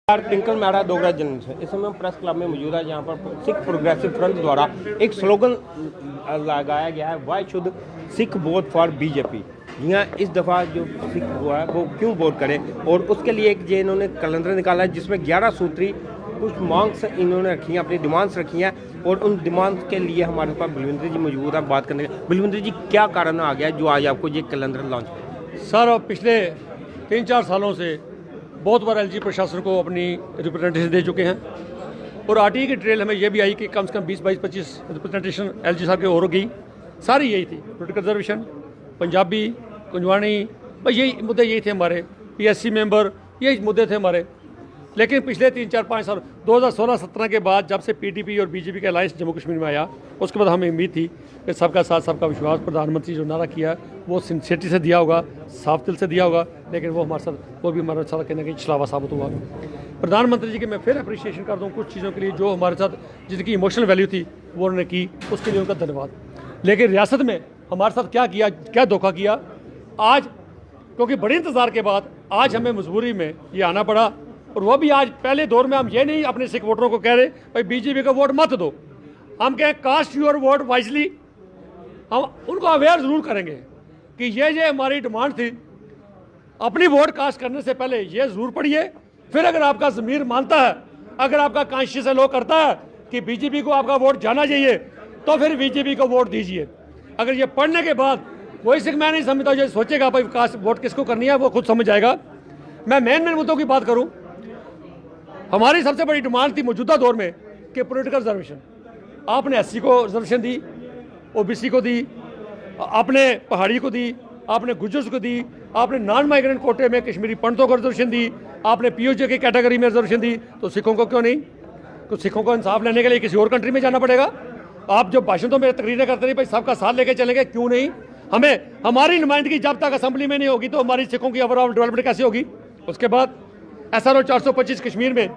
Twinkle मैडा Dogra जन्म से इस समय हम प्रेस क्लब में मौजूद है, जहाँ पर सिख प्रोग्रेसिव फ्रंट द्वारा एक स्लोगन लगाया गया है, why should Sikh vote for BJP. जी हाँ, इस दफ़ा जो सिख हुआ है वो क्यों वोट करे, और उसके लिए एक जो इन्होंने कैलेंडर निकाला है जिसमें 11 सूत्री कुछ मांग्स इन्होंने रखी हैं, अपनी डिमांड्स रखी हैं, और उन डिमांड्स के लिए हमारे पास बलविंदर जी मौजूद है बात करने के। बलविंदर जी, क्या कारण आ गया जो आज आपको ये कैलेंडर लॉन्च? सर, पिछले 3-4 सालों से बहुत बार एलजी प्रशासन को अपनी रिप्रेजेंटेशन दे चुके हैं, और आरटीए की ट्रेल हमें यह भी आई कि कम से कम 20-22-25 रिप्रेजेंटेशन एलजी साहब की और हो गई। सारी यही थी, पोलिटिकल रिजर्वेशन, पंजाबी, कुंजवानी, बस यही मुद्दे यही थे हमारे, पीएससी मेंबर, यही मुद्दे थे हमारे। लेकिन पिछले 3-4-5 साल 2016-17 के बाद जब से पीडीपी और बीजेपी का अलायंस जम्मू कश्मीर में आया, उसके बाद हमें उम्मीद थी कि सबका साथ सबका विश्वास प्रधानमंत्री जो नारा किया वो सिंसियरिटी से दिया होगा, साफ दिल से दिया होगा, लेकिन वो हमारे साथ वो भी हमारे साथ कहीं ना कहीं छलावा साबित हुआ। प्रधानमंत्री जी की मैं फिर अप्रिशिएशन कर दूँ कुछ चीज़ों के लिए जो हमारे साथ जिनकी इमोशनल वैल्यू थी वो उन्होंने की, उसके लिए उनका धन्यवाद। लेकिन रियासत में हमारे साथ क्या किया, क्या धोखा किया आज, क्योंकि बड़े इंतज़ार के बाद आज हमें मजबूरी में ये आना पड़ा। और वह भी आज पहले दौर में हम ये नहीं अपने सिख वोटरों को कह रहे भाई बीजेपी का वोट मत दो, हम कहें कास्ट योर वोट वाइजली। हम उनको अवेयर ज़रूर करेंगे कि ये हमारी डिमांड थी, अपनी वोट कास्ट करने से पहले ये ज़रूर पढ़िए, फिर अगर आपका ज़मीर मानता है, अगर आपका कॉन्शियस लोग करता है कि बीजेपी को आपका वोट जाना चाहिए, तो फिर बीजेपी को वोट दीजिए। अगर ये पढ़ने के बाद कोई सिख मैं नहीं समझता जो सोचेगा भाई कास्ट वोट किसको करनी है, वो खुद समझ जाएगा। मैं मेन मुद्दों की बात करूँ, हमारी सबसे बड़ी डिमांड थी मौजूदा दौर में कि पॉलिटिकल रिजर्वेशन, आपने एससी को रिजर्वेशन दी, ओबीसी को दी, आपने पहाड़ी को दी, आपने गुजर्स को दी, आपने नॉन माइग्रेंट कोटे में कश्मीरी पंडितों को रिजर्वेशन दी, आपने पीओजे की कैटेगरी में रिजर्वेशन दी, तो सिखों को क्यों नहीं? तो सिखों को इंसाफ लेने के लिए किसी और कंट्री में जाना पड़ेगा। आप जो भाषणों में तकरीरें करते रहे भाई सबका साथ लेके चलेंगे, क्यों नहीं? हमें हमारी नुमाइंदगी जब तक असेंबली में नहीं होगी तो हमारी सिखों की ओवरऑल डेवलपमेंट कैसे होगी? उसके बाद SRO 425 कश्मीर में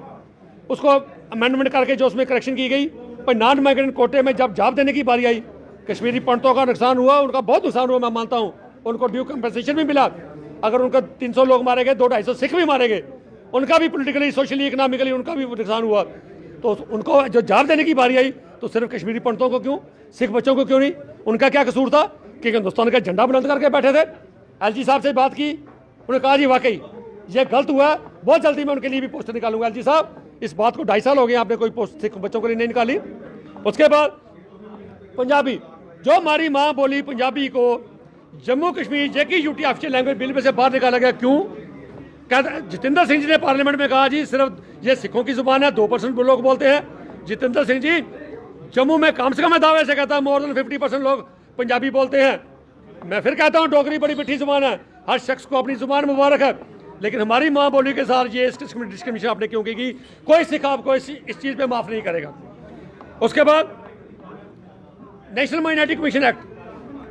उसको अमेंडमेंट करके जो उसमें करेक्शन की गई, पर नॉन माइग्रेंट कोटे में जब जॉब देने की बारी आई, कश्मीरी पंडितों का नुकसान हुआ, उनका बहुत नुकसान हुआ, मैं मानता हूँ, उनको ड्यू कंपनसेशन भी मिला। अगर उनका 300 लोग मारे गए, 200-250 सिख भी मारे गए, उनका भी पोलिटिकली, सोशली, इकोनॉमिकली उनका भी नुकसान हुआ। तो उनको जो जॉब देने की बारी आई तो सिर्फ कश्मीरी पंडितों को क्यों, सिख बच्चों को क्यों नहीं? उनका क्या कसूर था कि हिंदुस्तान का झंडा बुलंद करके बैठे थे। एलजी साहब से बात की, उन्होंने कहा जी वाकई ये गलत हुआ, बहुत जल्दी मैं उनके लिए भी पोस्टर निकालूंगा। एलजी साहब, इस बात को 2.5 साल हो गए, आपने कोई पोस्ट सिख बच्चों के लिए नहीं निकाली। उसके बाद पंजाबी, जो हमारी माँ बोली पंजाबी को Jammu Kashmir JKUT official language bill में से बाहर निकाला गया, क्यों? कहते जितेंद्र सिंह जी ने पार्लियामेंट में कहा जी सिर्फ ये सिखों की जुबान है, 2% लोग बोलते हैं। जितेंद्र सिंह जी जम्मू में कम से कम दावे से कहता है मोर देन 50% लोग पंजाबी बोलते हैं। मैं फिर कहता हूँ डोगरी बड़ी मिठी जुबान है, हर शख्स को अपनी जुबान मुबारक है, लेकिन हमारी माँ बोली के साथ ये डिस्क्रिमिनेशन आपने क्यों की? कोई सिख आपको इस चीज़ पे माफ़ नहीं करेगा। उसके बाद नेशनल माइनॉरिटी कमीशन एक्ट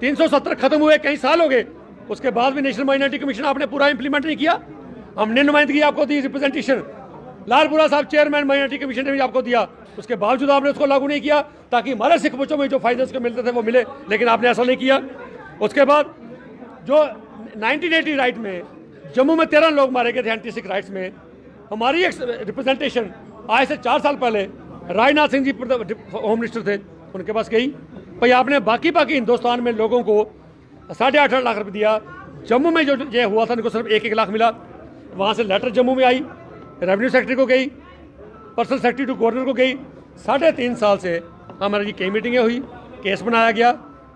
370 खत्म हुए, कई साल हो गए, उसके बाद भी नेशनल माइनॉरिटी कमीशन आपने पूरा इंप्लीमेंट नहीं किया। हमने नुमाइंदगी आपको दी, रिप्रेजेंटेशन, लालपुरा साहब चेयरमैन माइनॉरिटी कमीशन ने भी आपको दिया, उसके बावजूद आपने उसको लागू नहीं किया ताकि हमारे सिख बच्चों में जो फायदे उसके मिलते थे वो मिले, लेकिन आपने ऐसा नहीं किया। उसके बाद जो 1980 राइट में जम्मू में 13 लोग मारे गए थे एंटी सिख राइट्स में, हमारी एक रिप्रेजेंटेशन आज से 4 साल पहले राजनाथ सिंह जी होम मिनिस्टर थे, उनके पास गई, भाई आपने बाकी हिंदुस्तान में लोगों को 8.5 लाख रुपये दिया, जम्मू में जो ये हुआ था उनको सिर्फ 1-1 लाख मिला। वहाँ से लेटर जम्मू में आई, रेवेन्यू सेक्रेटरी को गई, पर्सनल सेक्रेटरी टू गवर्नर को गई। 3.5 साल से हमारी कई मीटिंगें हुई, केस बनाया गया,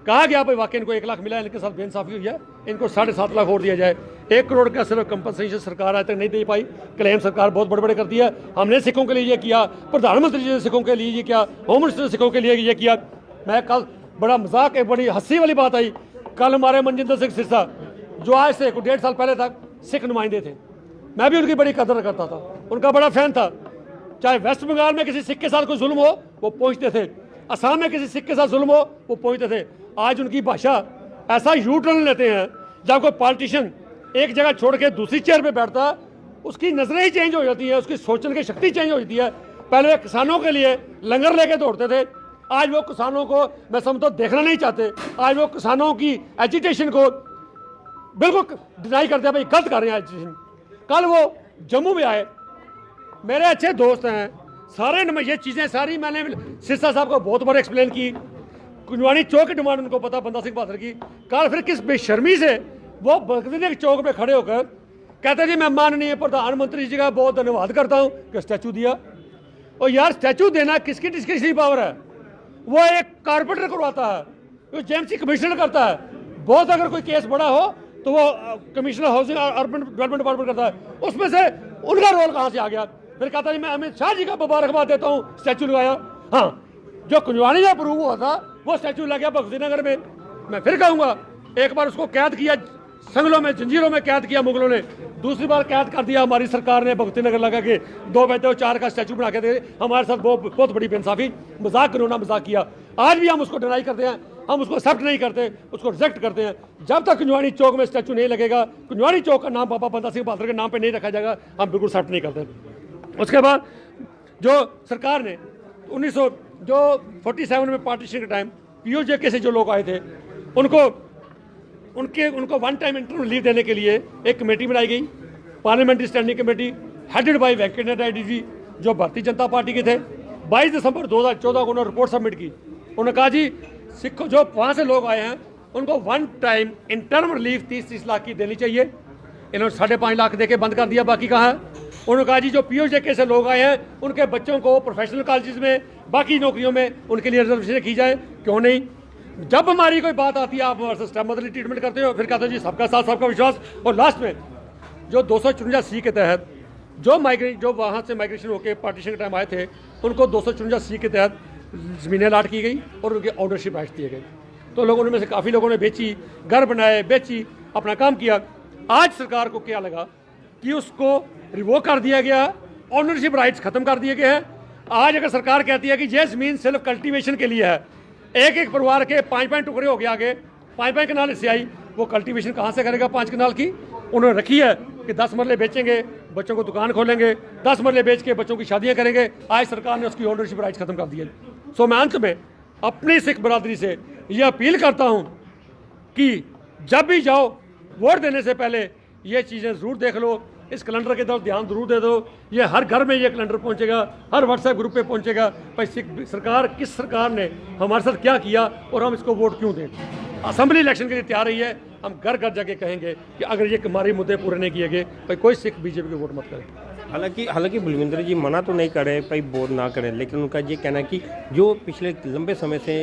कहा गया भाई वाकई इनको 1 लाख मिला है, इनके साथ बेइंसाफी हुई है, इनको 7.5 लाख और दिया जाए। 1 करोड़ का सिर्फ कंपनसेशन सरकार आज तक नहीं दे पाई, क्लेम सरकार बहुत बड़े बड़े करती है। हमने सिखों के लिए ये किया, प्रधानमंत्री जी ने सिखों के लिए ये किया, होम मिनिस्टर ने सिखों के लिए ये किया। मैं कल बड़ा मजाक, एक बड़ी हंसी वाली बात आई, कल हमारे मनजिंदर सिंह सिरसा जो आज से 1.5 साल पहले तक सिख नुमाइंदे थे, मैं भी उनकी बड़ी कदर करता था, उनका बड़ा फैन था। चाहे वेस्ट बंगाल में किसी सिख के साथ कोई जुल्म हो वो पहुँचते थे, असम में किसी सिख के साथ जुल्म हो वो पहुँचते थे। आज उनकी भाषा ऐसा यू टर्न लेते हैं, जब कोई पॉलिटिशियन एक जगह छोड़ के दूसरी चेयर पे बैठता है उसकी नजरें ही चेंज हो जाती है, उसकी सोचने की शक्ति चेंज हो जाती है। पहले वे किसानों के लिए लंगर लेके दौड़ते थे, आज वो किसानों को मैं समझता देखना नहीं चाहते, आज वो किसानों की एजिटेशन को बिल्कुल डिनाई करते हैं, भाई गलत कर रहे हैं एजिटेशन। कल वो जम्मू में आए, मेरे अच्छे दोस्त हैं सारे, ये चीज़ें सारी मैंने सिरसा साहब को बहुत बार एक्सप्लेन की। कुंजवानी चौक की डिमांड उनको पता, बंदा सिंह बहादुर की। कल फिर किस बेशर्मी से वो भगत चौक पे खड़े होकर कहते जी मैं माननीय प्रधानमंत्री जी का बहुत धन्यवाद करता हूँ कि स्टैचू दिया। और यार स्टैचू देना किसकी डिस्क्रिशनरी पावर है? वो एक कारपेंटर करवाता है, वो जेएमसी कमिश्नर करता है। बहुत अगर कोई केस बड़ा हो तो वो कमिश्नर हाउसिंग और अर्बन डेवलपमेंट डिपार्टमेंट करता है। उसमें से उनका रोल कहाँ से आ गया? फिर कहता जी मैं अमित शाह जी का मुबारकबाद देता हूँ, स्टैचू लगाया। हाँ, जो कुंजवानी में अप्रूव हुआ था वो स्टैचू लग गया भगत नगर में। मैं फिर कहूँगा, एक बार उसको कैद किया, संगलों में जंजीरों में कैद किया मुगलों ने, दूसरी बार कैद कर दिया हमारी सरकार ने भगत नगर लगा के 2 बजे 4 का स्टैचू बना के दे। हमारे साथ बहुत बड़ी बेइंसाफी, मजाक करोना मजाक किया। आज भी हम उसको डिनाई करते हैं, हम उसको एक्सेप्ट नहीं करते, उसको रिजेक्ट करते हैं। जब तक कुंजवानी चौक में स्टैचू नहीं लगेगा, कुंजवानी चौक का नाम बाबा बंदा सिंह बहादुर के नाम पे नहीं रखा जाएगा, हम बिल्कुल एक्सेप्ट नहीं करते। उसके बाद जो सरकार ने 47 में पार्टीशन के टाइम पीओजेके से जो लोग आए थे उनको 1 टाइम इंटरम रिलीफ देने के लिए एक कमेटी बनाई गई, parliamentary standing committee headed by Venkat Naidu ji, जो भारतीय जनता पार्टी के थे। 22 दिसंबर 2014 को उन्होंने रिपोर्ट सबमिट की। उन्होंने कहा जी सिखों जो वहाँ से लोग आए हैं उनको 1 टाइम इंटरम रिलीफ 30 लाख की देनी चाहिए। इन्होंने 5.5 लाख देके बंद कर दिया, बाकी कहाँ है? उन्होंने कहा जी जो पीओजेके से लोग आए हैं उनके बच्चों को प्रोफेशनल कॉलेजेस में, बाकी नौकरियों में उनके लिए रिजर्वेशन की जाए। क्यों नहीं? जब हमारी कोई बात आती है आप स्टेप मदरली ट्रीटमेंट करते हो, फिर कहते हो जी सबका साथ सबका विश्वास। और लास्ट में जो 254C के तहत जो वहाँ से माइग्रेशन होकर पार्टीशन के टाइम आए थे उनको 254C के तहत ज़मीनें अलाट की गई और उनके ऑनरशिप राइट्स दिए गए। तो लोगों में से काफ़ी लोगों ने बेची, घर बनाए, बेची, अपना काम किया। आज सरकार को क्या लगा कि उसको रिवोक कर दिया गया, ऑनरशिप राइट्स खत्म कर दिए गए हैं। आज अगर सरकार कहती है कि ये ज़मीन सिर्फ कल्टीवेशन के लिए है, एक परिवार के 5 टुकड़े हो गए, आगे 5 कनाल हिस्से आई, वो कल्टीवेशन कहाँ से करेगा 5 कनाल की? उन्होंने रखी है कि 10 मरले बेचेंगे, बच्चों को दुकान खोलेंगे, 10 मरले बेच के बच्चों की शादियाँ करेंगे। आज सरकार ने उसकी ऑनरशिप राइट्स खत्म कर दिए। सो मैं अंत में अपनी सिख बरादरी से यह अपील करता हूँ कि जब भी जाओ वोट देने से पहले ये चीज़ें ज़रूर देख लो, इस कैलेंडर की तरफ ध्यान जरूर दे दो। ये हर घर में ये कैलेंडर पहुंचेगा, हर व्हाट्सएप ग्रुप पे पहुंचेगा। भाई सरकार किस सरकार ने हमारे साथ क्या किया और हम इसको वोट क्यों दें। असेंबली इलेक्शन के लिए तैयार रही है, हम घर घर जाके कहेंगे कि अगर ये हमारे मुद्दे पूरे नहीं किए गए भाई कोई सिख बीजेपी को वोट मत करें। हालांकि बलविंदर जी मना तो नहीं कर रहे भाई वोट ना करें, लेकिन उनका ये कहना है कि जो पिछले लंबे समय से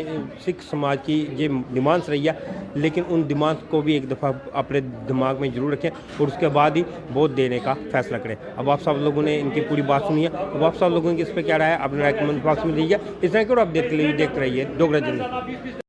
सिख समाज की ये डिमांड्स रही है, लेकिन उन डिमांड्स को भी एक दफ़ा अपने दिमाग में जरूर रखें और उसके बाद ही वोट देने का फैसला करें। अब आप सब लोगों ने इनकी पूरी बात सुनी है, अब आप सब लोगों की इस पर क्या राय है अपने राय कमेंट बॉक्स में दीजिए। इस तरह के और आप देखते रहिए डोगरा जर्नल।